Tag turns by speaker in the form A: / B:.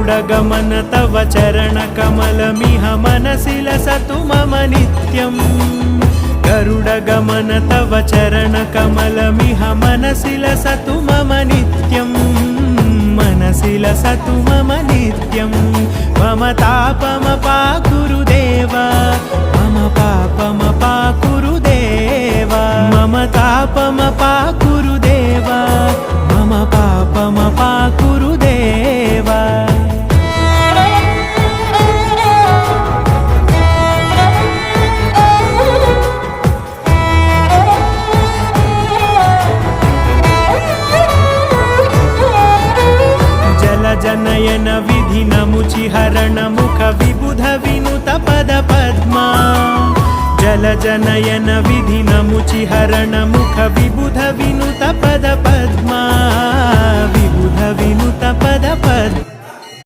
A: गरुडगमन तव चरणकमलमिह मनसि लसतु मम नित्यम् गरुडगमन तव चरणकमलमिह मनसि लसतु मम नित्यम् मनसि लसतु मम नित्यम् मम तापमपाकुरु देव मम पापमपाकुरु देव मम तापमपाकुरु देव मम पापमपाकुरु देव जनयन विधिनमुचिहरण मुख विबुध विनुत पद पद्मा जल जनयन विधिनमुचिहरण मुख विबुध विनुत पद पद्मा विबुध विनुत पद पद्मा